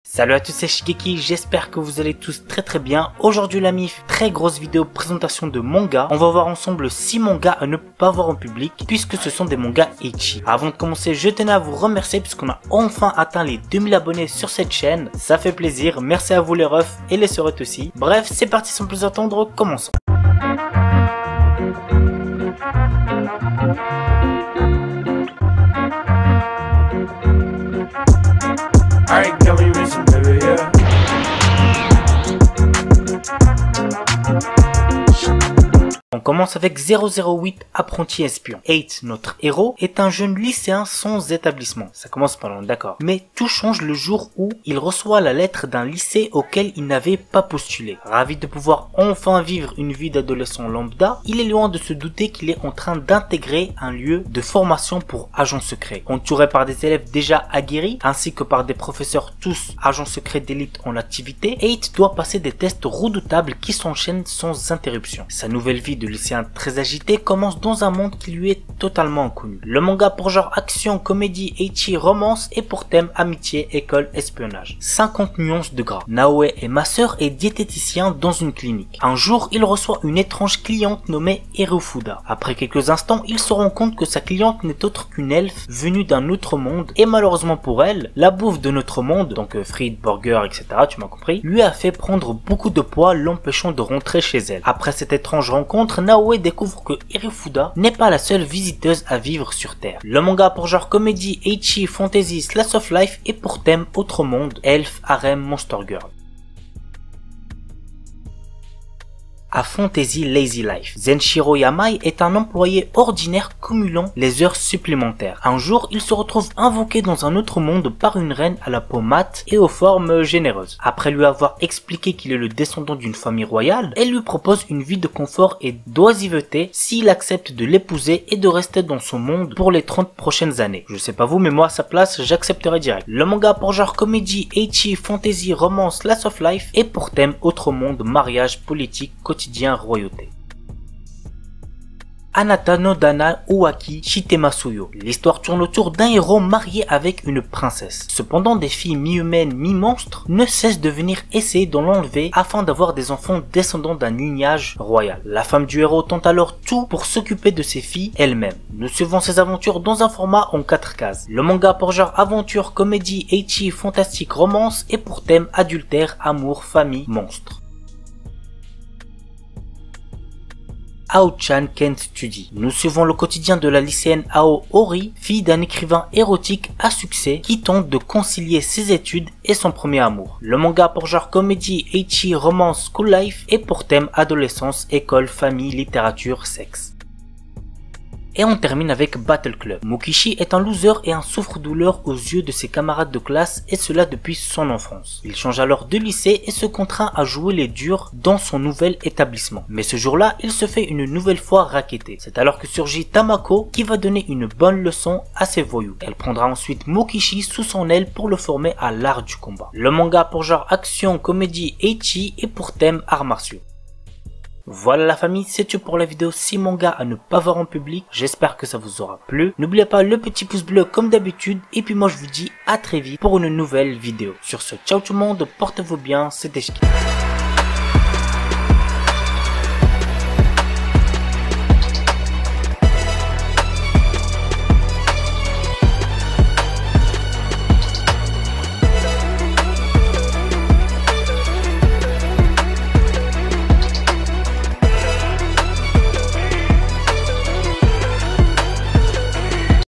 Salut à tous, c'est Shigeki, j'espère que vous allez tous très bien. Aujourd'hui la MIF, très grosse vidéo présentation de manga. On va voir ensemble 6 mangas à ne pas voir en public, puisque ce sont des mangas ecchi. Avant de commencer, je tenais à vous remercier puisqu'on a enfin atteint les 2000 abonnés sur cette chaîne. Ça fait plaisir, merci à vous les refs et les sœurs aussi. Bref, c'est parti sans plus attendre, commençons. Alright, can we reach some baby, yeah. On commence avec 008 Apprenti Espion. 8, notre héros, est un jeune lycéen sans établissement. Ça commence par là, d'accord. Mais tout change le jour où il reçoit la lettre d'un lycée auquel il n'avait pas postulé. Ravi de pouvoir enfin vivre une vie d'adolescent lambda, il est loin de se douter qu'il est en train d'intégrer un lieu de formation pour agents secrets. Entouré par des élèves déjà aguerris, ainsi que par des professeurs tous agents secrets d'élite en activité, 8 doit passer des tests redoutables qui s'enchaînent sans interruption. Sa nouvelle vie de lycéen très agité commence dans un monde qui lui est totalement inconnu. Le manga pour genre action, comédie, ecchi, romance et pour thème amitié, école, espionnage. 50 nuances de gras. Naoe est masseur et diététicien dans une clinique. Un jour, il reçoit une étrange cliente nommée Hirufuda. Après quelques instants, il se rend compte que sa cliente n'est autre qu'une elfe venue d'un autre monde et malheureusement pour elle, la bouffe de notre monde, donc frites, burgers, etc., tu m'as compris, lui a fait prendre beaucoup de poids l'empêchant de rentrer chez elle. Après cette étrange rencontre, Naoe découvre que Hirufuda n'est pas la seule visiteuse à vivre sur Terre. Le manga pour genre comédie, ecchi, fantasy, slice of life et pour thème autre monde, elfe, harem, monster girl. À Fantasy Lazy Life. Zenshiro Yamai est un employé ordinaire cumulant les heures supplémentaires. Un jour, il se retrouve invoqué dans un autre monde par une reine à la peau mate et aux formes généreuses. Après lui avoir expliqué qu'il est le descendant d'une famille royale, elle lui propose une vie de confort et d'oisiveté s'il accepte de l'épouser et de rester dans son monde pour les 30 prochaines années. Je sais pas vous, mais moi à sa place, j'accepterais direct. Le manga pour genre comédie, ecchi, fantasy, romance, slice of life et pour thème autre monde, mariage, politique, quotidien, royauté. Anata no Dana Uwaki Shitemasuyo. L'histoire tourne autour d'un héros marié avec une princesse. Cependant, des filles mi-humaines, mi-monstres ne cessent de venir essayer de l'enlever afin d'avoir des enfants descendants d'un lignage royal. La femme du héros tente alors tout pour s'occuper de ses filles elle-même. Nous suivons ses aventures dans un format en 4 cases. Le manga pour genre aventure, comédie, ecchi, fantastique, romance et pour thème adultère, amour, famille, monstre. Ao-chan Can't Study. Nous suivons le quotidien de la lycéenne Ao Ori, fille d'un écrivain érotique à succès qui tente de concilier ses études et son premier amour. Le manga pour genre comédie, ecchi, romance, school life et pour thème adolescence, école, famille, littérature, sexe. Et on termine avec Battle Club. Mokishi est un loser et un souffre-douleur aux yeux de ses camarades de classe et cela depuis son enfance. Il change alors de lycée et se contraint à jouer les durs dans son nouvel établissement. Mais ce jour-là, il se fait une nouvelle fois racketter. C'est alors que surgit Tamako qui va donner une bonne leçon à ses voyous. Elle prendra ensuite Mokishi sous son aile pour le former à l'art du combat. Le manga pour genre action, comédie, ecchi et pour thème arts martiaux. Voilà la famille, c'est tout pour la vidéo 6 mangas à ne pas voir en public. J'espère que ça vous aura plu. N'oubliez pas le petit pouce bleu comme d'habitude. Et puis moi je vous dis à très vite pour une nouvelle vidéo. Sur ce, ciao tout le monde, portez-vous bien, c'était Shigeki.